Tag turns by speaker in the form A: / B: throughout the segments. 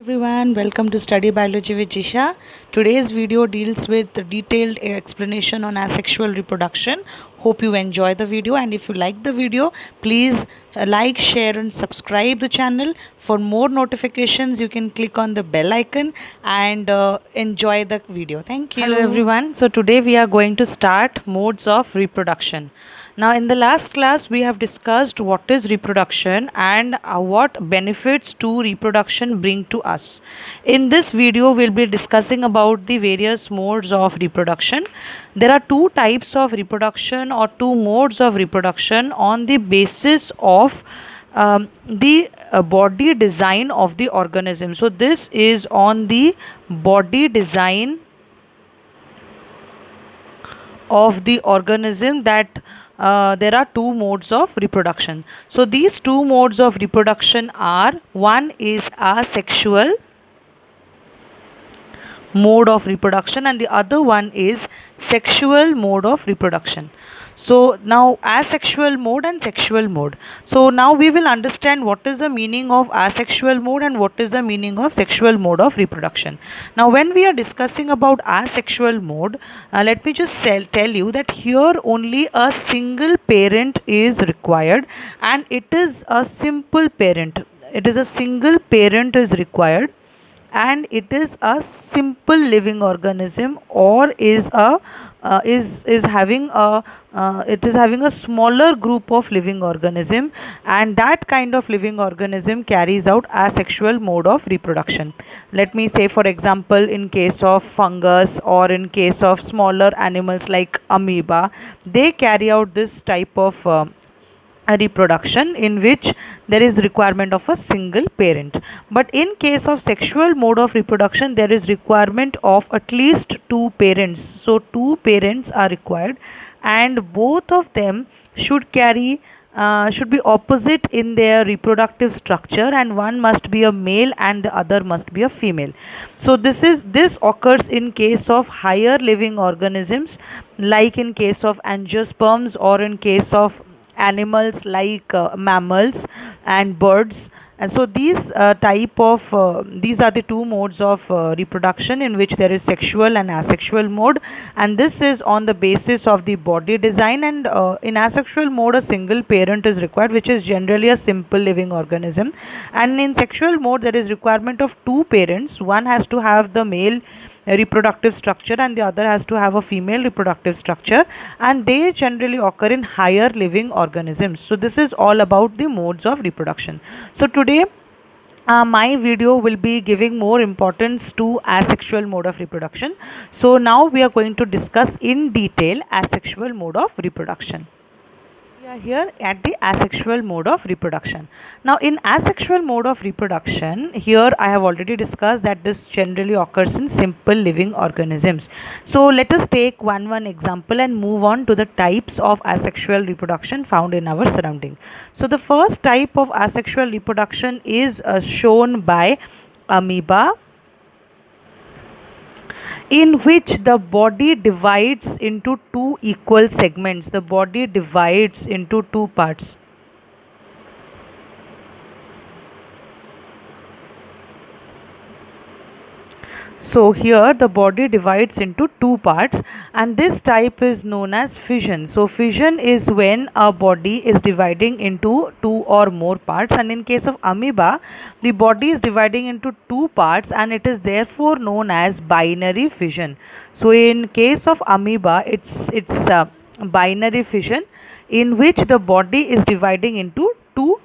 A: Everyone, welcome to Study Biology with Jisha. Today's video deals with the detailed explanation on asexual reproduction. Hope you enjoy the video, and if you like the video, please like, share and subscribe the channel. For more notifications, you can click on the bell icon and enjoy the video. Thank you.
B: Hello everyone. So today we are going to start modes of reproduction. Now in the last class we have discussed what is reproduction and what benefits to reproduction bring to us. In this video we'll be discussing about the various modes of reproduction. There are two types of reproduction or two modes of reproduction on the basis of the body design of the organism. So this is on the body design of the organism that there are two modes of reproduction. So these two modes of reproduction are, one is asexual mode of reproduction and the other one is sexual mode of reproduction. So now asexual mode and sexual mode. So now we will understand what is the meaning of asexual mode and what is the meaning of sexual mode of reproduction. Now when we are discussing about asexual mode, let me just tell you that here only a single parent is required and it is a simple parent. It is a single parent is required and it is a simple living organism or is a is having a it is having a smaller group of living organism, and that kind of living organism carries out asexual mode of reproduction. Let me say, for example, in case of fungus or in case of smaller animals like amoeba, they carry out this type of a reproduction in which there is requirement of a single parent. But in case of sexual mode of reproduction, there is requirement of at least two parents. So two parents are required and both of them should carry should be opposite in their reproductive structure, and one must be a male and the other must be a female. So this occurs in case of higher living organisms like in case of angiosperms or in case of animals like mammals and birds. And so these these are the two modes of reproduction in which there is sexual and asexual mode, and this is on the basis of the body design. And in asexual mode a single parent is required, which is generally a simple living organism, and in sexual mode there is requirement of two parents. One has to have the male reproductive structure and the other has to have a female reproductive structure, and they generally occur in higher living organisms. So this is all about the modes of reproduction. So today my video will be giving more importance to asexual mode of reproduction. So now we are going to discuss in detail asexual mode of reproduction. We are here at the asexual mode of reproduction. Now in asexual mode of reproduction, here I have already discussed that this generally occurs in simple living organisms. So let us take one example and move on to the types of asexual reproduction found in our surrounding. So the first type of asexual reproduction is shown by amoeba, in which the body divides into two equal segments. The body divides into two parts. So here the body divides into two parts, and this type is known as fission. So fission is when a body is dividing into two or more parts, and in case of amoeba the body is dividing into two parts and it is therefore known as binary fission. So in case of amoeba it's binary fission in which the body is dividing into two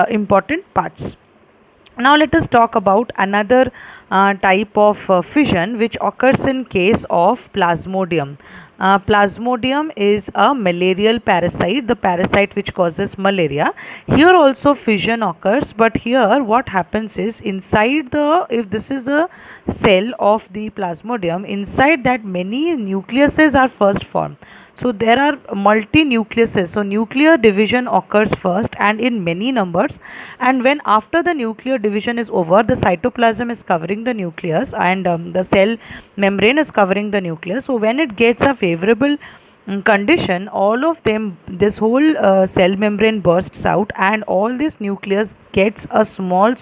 B: important parts. Now let us talk about another type of fission which occurs in case of Plasmodium. Plasmodium is a malarial parasite, the parasite which causes malaria. Here also fission occurs, but here what happens is, inside the, if this is the cell of the Plasmodium, inside that many nucleuses are first formed. So there are multi-nucleuses. So nuclear division occurs first and in many numbers, and when after the nuclear division is over, the cytoplasm is covering the nucleus and the cell membrane is covering the nucleus. So when it gets a favorable condition, all of them, this whole cell membrane bursts out and all this nucleus gets a small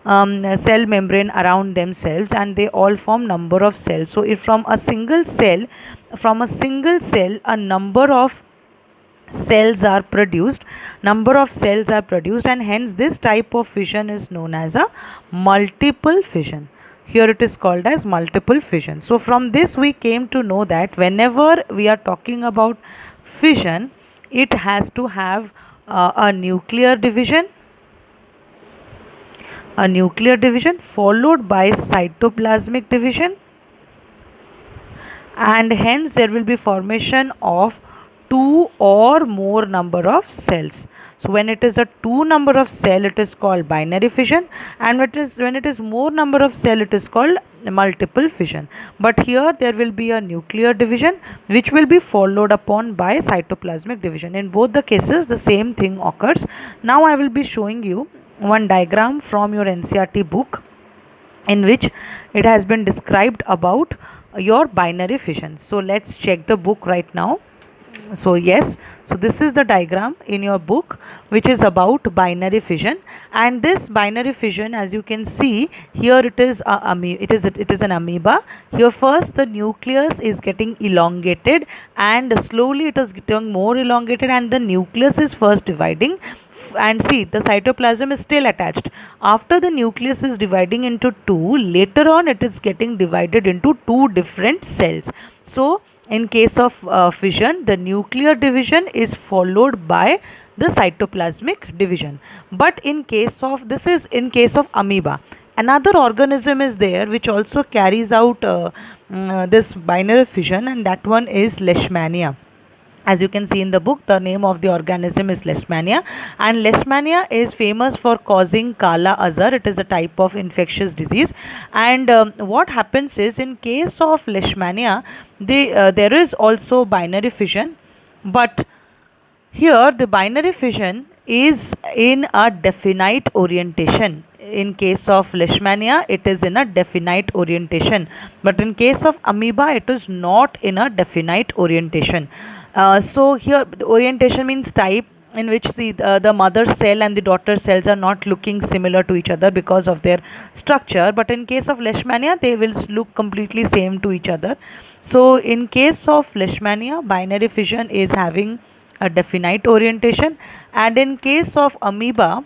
B: cell membrane around themselves, and they all form number of cells. So if from a single cell, a number of cells are produced, and hence this type of fission is known as a multiple fission. Here it is called as multiple fission. So from this we came to know that whenever we are talking about fission, it has to have a nuclear division followed by cytoplasmic division, and hence there will be formation of two or more number of cells. So when it is a two number of cell, it is called binary fission, and when it is more number of cell, it is called multiple fission. But here there will be a nuclear division which will be followed upon by cytoplasmic division. In both the cases the same thing occurs. Now I will be showing you one diagram from your NCERT book in which it has been described about your binary fission. So let's check the book right now. So yes, so this is the diagram in your book which is about binary fission, and this binary fission, as you can see here, it is an amoeba. Here first the nucleus is getting elongated, and slowly it is getting more elongated, and the nucleus is first dividing, and see the cytoplasm is still attached. After the nucleus is dividing into two, later on it is getting divided into two different cells. So in case of fission, the nuclear division is followed by the cytoplasmic division. But in case of amoeba, another organism is there which also carries out this binary fission, and that one is Leishmania. As you can see in the book, the name of the organism is Leishmania, and Leishmania is famous for causing Kala Azar. It is a type of infectious disease, and what happens is, in case of Leishmania, there is also binary fission, but here the binary fission is in a definite orientation. In case of Leishmania, it is in a definite orientation, but in case of amoeba, it is not in a definite orientation. So here the orientation means type, in which the mother cell and the daughter cells are not looking similar to each other because of their structure, but in case of Leishmania they will look completely same to each other. So in case of Leishmania, binary fission is having a definite orientation, and in case of amoeba,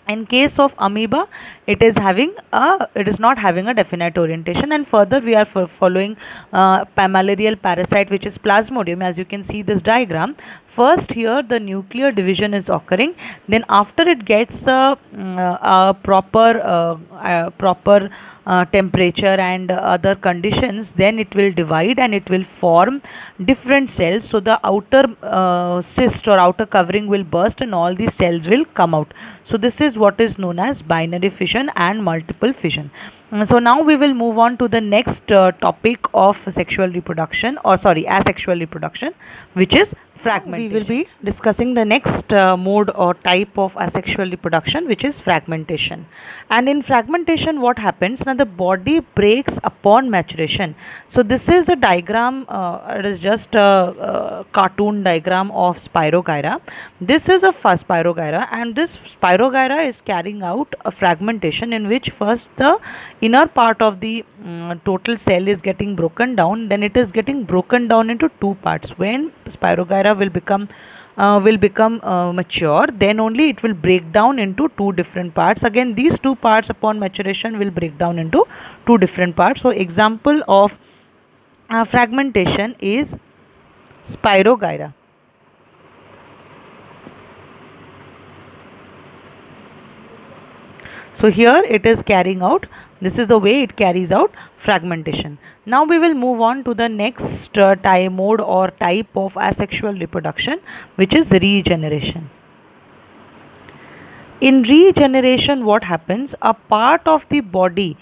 B: it is not having a definite orientation. And further we are following malarial parasite, which is Plasmodium. As you can see this diagram, first here the nuclear division is occurring, then after it gets a proper temperature and other conditions, then it will divide and it will form different cells. So the outer cyst or outer covering will burst and all these cells will come out. So this is what is known as binary fission and multiple fission. So now we will move on to the next topic of asexual reproduction, which is fragmentation. We will be discussing the next mode or type of asexual reproduction, which is fragmentation. And in fragmentation, what happens? Now the body breaks upon maturation. So this is a diagram, it is just a cartoon diagram of Spirogyra. This is a Spirogyra, and this Spirogyra is carrying out a fragmentation in which first the inner part of the total cell is getting broken down, then it is getting broken down into two parts. When Spirogyra will become mature, then only it will break down into two different parts. Again, these two parts upon maturation will break down into two different parts. So example of fragmentation is Spirogyra. So here it is carrying out, this is the way it carries out fragmentation. Now we will move on to the next mode or type of asexual reproduction, which is regeneration. In regeneration, what happens? A part of the body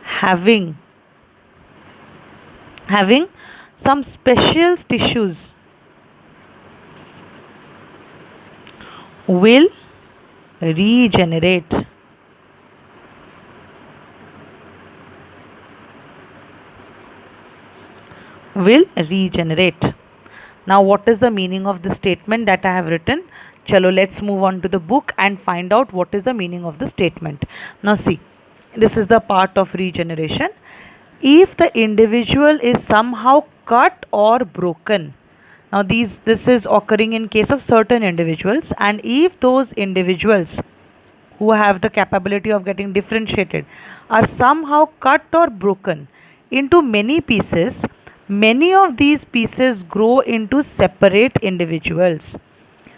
B: having some special tissues will regenerate. Now what is the meaning of the statement that I have written? Chalo, let's move on to the book and find out what is the meaning of the statement. Now see, this is the part of regeneration. If the individual is somehow cut or broken, now this is occurring in case of certain individuals, and if those individuals who have the capability of getting differentiated are somehow cut or broken into many pieces, many of these pieces grow into separate individuals.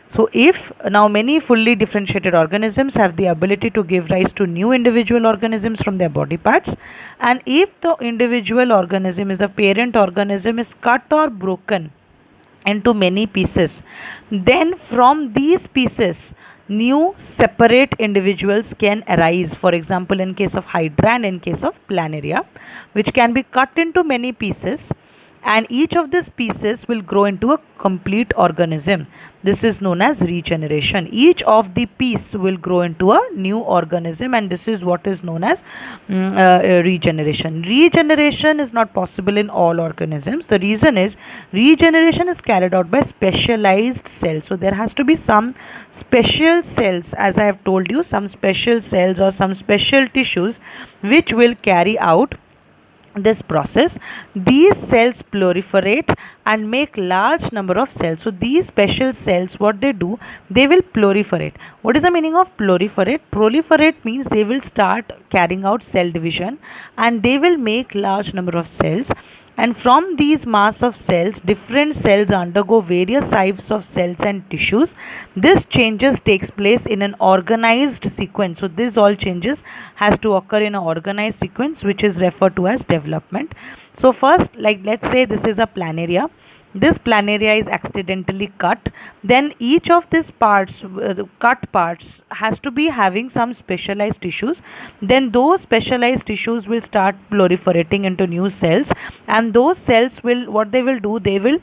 B: So if now many fully differentiated organisms have the ability to give rise to new individual organisms from their body parts, and if the individual organism is the parent organism is cut or broken into many pieces, then from these pieces new separate individuals can arise. For example, in case of hydra and in case of planaria, which can be cut into many pieces, and each of these pieces will grow into a complete organism. This is known as regeneration. Each of the piece will grow into a new organism, and this is what is known as regeneration. Regeneration is not possible in all organisms. The reason is regeneration is carried out by specialized cells. So there has to be some special cells, as I have told you, some special cells or some special tissues which will carry out this process. These cells proliferate and make large number of cells. So these special cells, what they do, they will proliferate. What is the meaning of proliferate? Proliferate means they will start carrying out cell division and they will make large number of cells, and from these mass of cells different cells undergo various types of cells and tissues. This changes takes place in an organized sequence. So this all changes has to occur in an organized sequence, which is referred to as development. So first, like let's say this is a planaria. This planaria is accidentally cut, then each of these parts, cut parts, has to be having some specialized tissues. Then those specialized tissues will start proliferating into new cells, and those cells will, what they will do, they will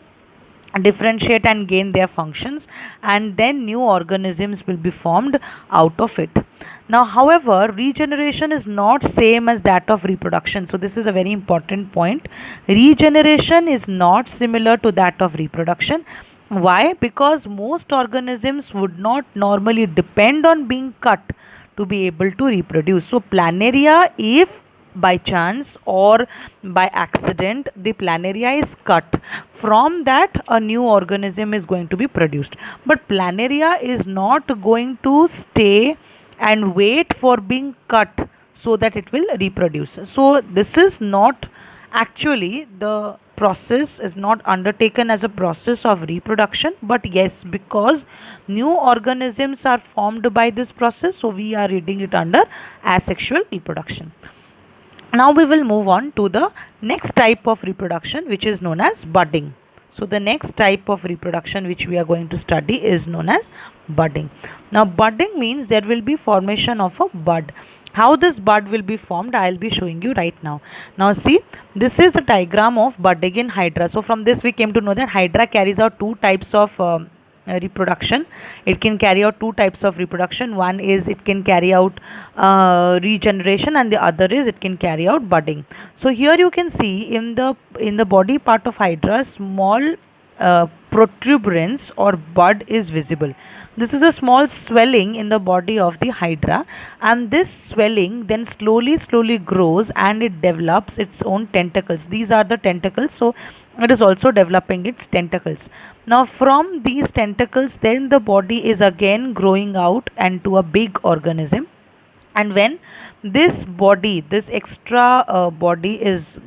B: differentiate and gain their functions, and then new organisms will be formed out of it. Now however, regeneration is not same as that of reproduction. So this is a very important point. Regeneration is not similar to that of reproduction. Why? Because most organisms would not normally depend on being cut to be able to reproduce. So planaria, if by chance or by accident the planaria is cut, from that a new organism is going to be produced. But planaria is not going to stay and wait for being cut so that it will reproduce. So this is not actually, the process is not undertaken as a process of reproduction, but yes, because new organisms are formed by this process, so we are reading it under asexual reproduction. Now we will move on to the next type of reproduction, which is known as budding. So the next type of reproduction which we are going to study is known as budding. Now budding means there will be formation of a bud. How this bud will be formed, I will be showing you right now. Now see, this is a diagram of budding in hydra. So from this we came to know that hydra carries out two types of reproduction. It can carry out two types of reproduction. One is it can carry out regeneration, and the other is it can carry out budding. So here you can see in the body part of hydra, small protuberance or bud is visible. This is a small swelling in the body of the hydra, and this swelling then slowly grows and it develops its own tentacles. These are the tentacles, so it is also developing its tentacles. Now from these tentacles then the body is again growing out into a big organism, and when this body, this extra body is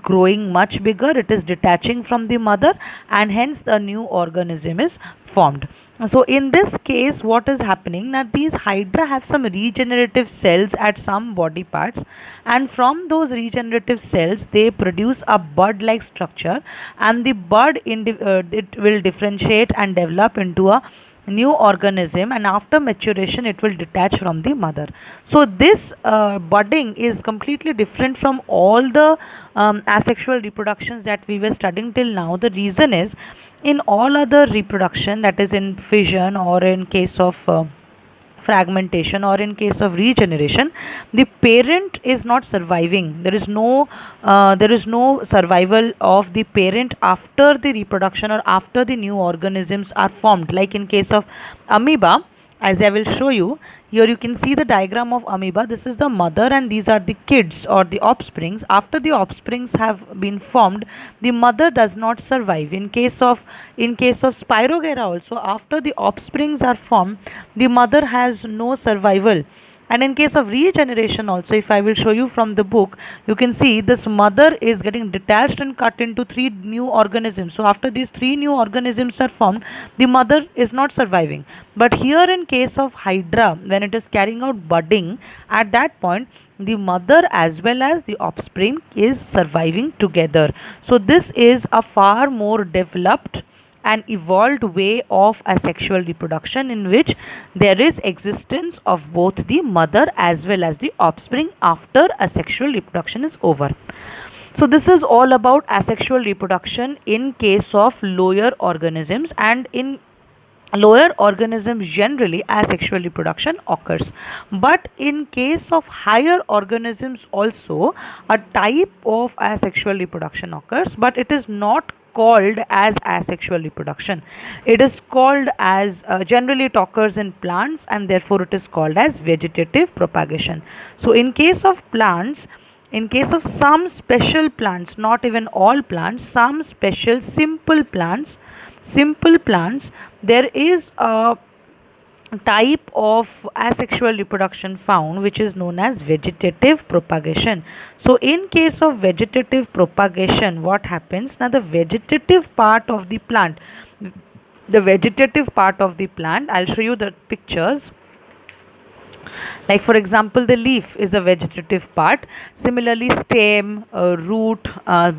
B: growing much bigger, it is detaching from the mother, and hence the new organism is formed. So in this case what is happening, that these hydra have some regenerative cells at some body parts, and from those regenerative cells they produce a bud like structure, and the bud it will differentiate and develop into a new organism, and after maturation it will detach from the mother. So this budding is completely different from all the asexual reproductions that we were studying till now. The reason is, in all other reproduction, that is in fission or in case of fragmentation or in case of regeneration, the parent is not surviving. There is no survival of the parent after the reproduction or after the new organisms are formed. Like in case of amoeba, as I will show you, here you can see the diagram of amoeba. This is the mother and these are the kids or the offsprings. After the offsprings have been formed, the mother does not survive. In case of Spirogyra also, after the offsprings are formed, the mother has no survival. And in case of regeneration also, if I will show you from the book, you can see this mother is getting detached and cut into 3 new organisms. So after these 3 new organisms are formed, the mother is not surviving. But here in case of hydra, when it is carrying out budding, at that point the mother as well as the offspring is surviving together. So this is a far more developed an evolved way of asexual reproduction, in which there is existence of both the mother as well as the offspring after asexual reproduction is over. So this is all about asexual reproduction in case of lower organisms, and in lower organisms generally asexual reproduction occurs. But in case of higher organisms also a type of asexual reproduction occurs, but it is not called as asexual reproduction. It is called as generally it occurs in plants, and therefore it is called as vegetative propagation. So in case of plants, in case of some special plants, not even all plants, some special simple plants, there is a type of asexual reproduction found which is known as vegetative propagation. So in case of vegetative propagation, what happens? Now the vegetative part of the plant, I'll show you the pictures. Like for example, the leaf is a vegetative part. Similarly, stem, root,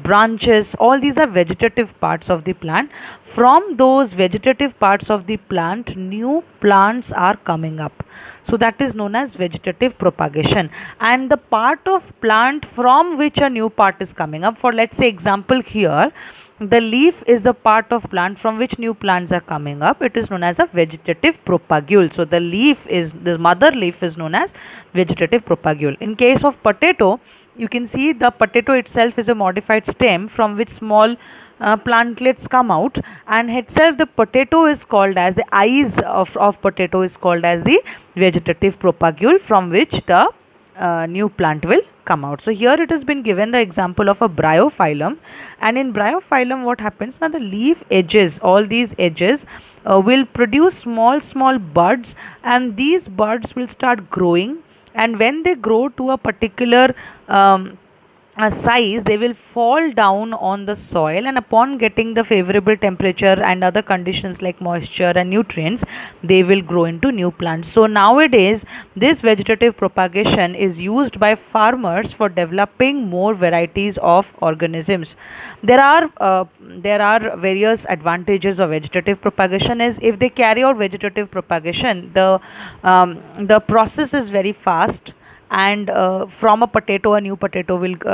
B: branches, all these are vegetative parts of the plant. From those vegetative parts of the plant, new plants are coming up. So that is known as vegetative propagation. And the part of plant from which a new part is coming up, for let's say example here, the leaf is a part of plant from which new plants are coming up. It is known as a vegetative propagule. So the mother leaf is known as vegetative propagule. In case of potato, you can see the potato itself is a modified stem from which small plantlets come out, and itself the potato is called as, the eyes of potato is called as the vegetative propagule from which the new plant will come out. So here it has been given the example of a bryophyllum, and in bryophyllum what happens? Now the leaf edges, all these edges will produce small buds, and these buds will start growing, and when they grow to a particular size, they will fall down on the soil, and upon getting the favorable temperature and other conditions like moisture and nutrients, they will grow into new plants. So nowadays this vegetative propagation is used by farmers for developing more varieties of organisms. There are various advantages of vegetative propagation. Is if they carry out vegetative propagation, the process is very fast, and from a potato, many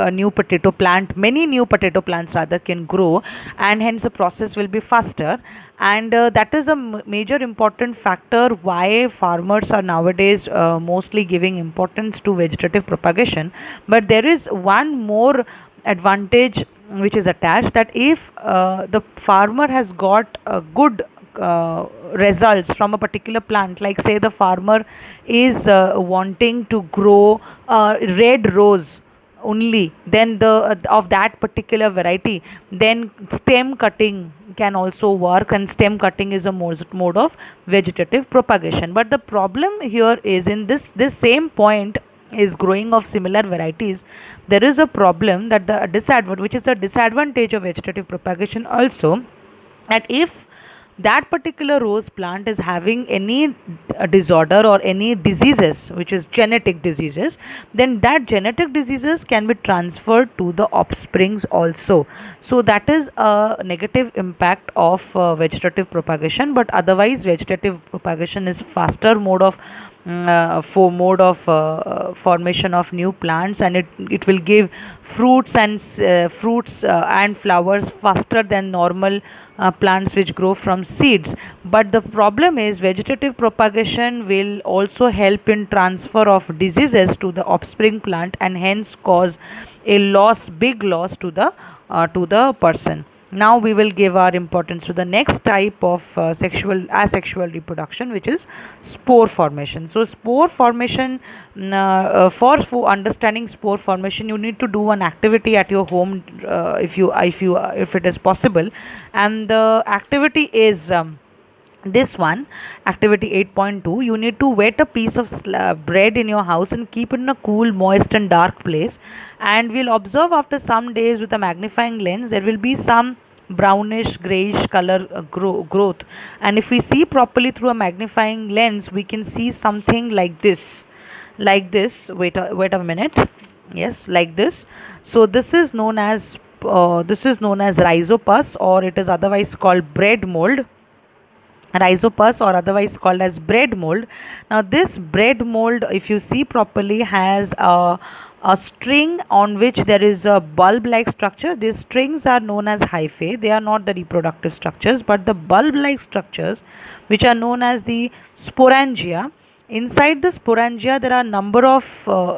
B: new potato plants rather can grow, and hence the process will be faster. And that is a major important factor why farmers are nowadays mostly giving importance to vegetative propagation. But there is one more advantage which is attached, that if the farmer has got a good results from a particular plant, like say the farmer is wanting to grow red rose only, then of that particular variety, then stem cutting can also work, and stem cutting is a mode of vegetative propagation. But the problem here is, in this same point is growing of similar varieties, there is a problem that which is the disadvantage of vegetative propagation also, that if that particular rose plant is having any disorder or any diseases which is genetic diseases, then that genetic diseases can be transferred to the offsprings also. So that is a negative impact of vegetative propagation. But otherwise vegetative propagation is faster mode of for mode of formation of new plants, and it will give fruits and flowers faster than normal plants which grow from seeds. But the problem is vegetative propagation will also help in transfer of diseases to the offspring plant, and hence cause a big loss to the person. Now we will give our importance to the next type of asexual reproduction, which is spore formation. So spore formation, for understanding spore formation, you need to do an activity at your home, if it is possible. And the activity is this one, activity 8.2. You need to wet a piece of bread in your house and keep it in a cool, moist and dark place, and we'll observe after some days with a magnifying lens there will be some brownish grayish color growth. And if we see properly through a magnifying lens, we can see something like this, wait a minute. Yes, like this. So this is known as rhizopus, or it is otherwise called bread mold. Rhizopus, or otherwise called as bread mold. Now this bread mold, if you see properly, has a string on which there is a bulb like structure. These strings are known as hyphae. They are not the reproductive structures, but the bulb like structures which are known as the sporangia. Inside the sporangia there are number of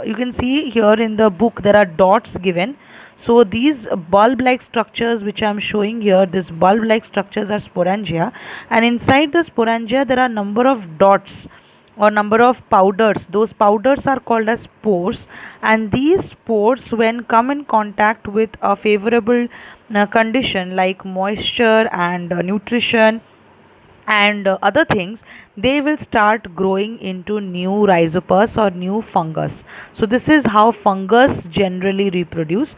B: you can see here in the book there are dots given. So these bulb like structures which I am showing here, this bulb like structures are sporangia, and inside the sporangia there are number of dots or number of powders. Those powders are called as spores, and these spores, when come in contact with a favorable condition like moisture and nutrition and other things, they will start growing into new rhizopus or new fungus. So this is how fungus generally reproduce.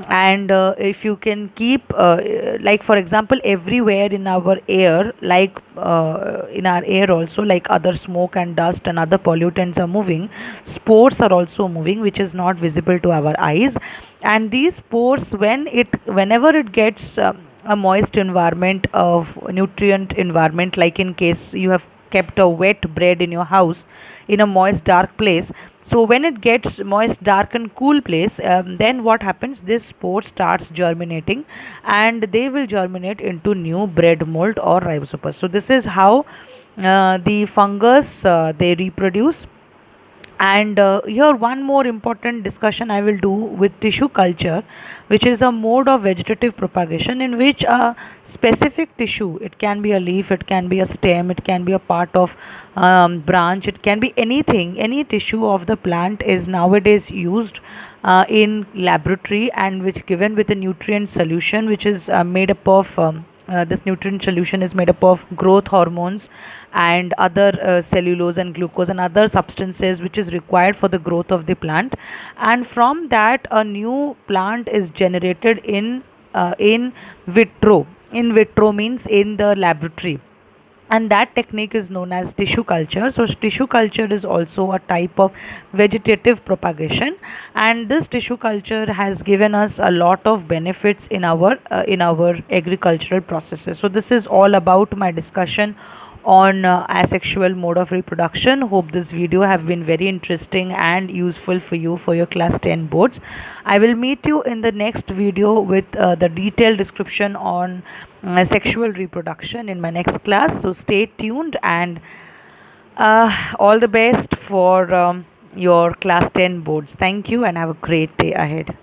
B: And if you can keep like for example, everywhere in our air, like in our air also, like other smoke and dust and other pollutants are moving, spores are also moving, which is not visible to our eyes. And these spores, whenever it gets a moist environment, of nutrient environment, like in case you have kept a wet bread in your house in a moist dark place, so when it gets moist dark and cool place, then what happens, this spore starts germinating, and they will germinate into new bread mold or rhizopus. So this is how the fungus they reproduce. And here one more important discussion I will do with tissue culture, which is a mode of vegetative propagation in which a specific tissue, it can be a leaf, it can be a stem, it can be a part of branch, it can be anything, any tissue of the plant is nowadays used in laboratory, and which given with a nutrient solution which is made up of this nutrient solution is made up of growth hormones and other cellulose and glucose and other substances which is required for the growth of the plant. And from that a new plant is generated in vitro. In vitro means in the laboratory, and that technique is known as tissue culture. So tissue culture is also a type of vegetative propagation, and this tissue culture has given us a lot of benefits in our agricultural processes. So this is all about my discussion on asexual mode of reproduction. Hope this video have been very interesting and useful for you for your class 10 boards. I will meet you in the next video with the detailed description on sexual reproduction in my next class. So stay tuned, and all the best for your class 10 boards. Thank you and have a great day ahead.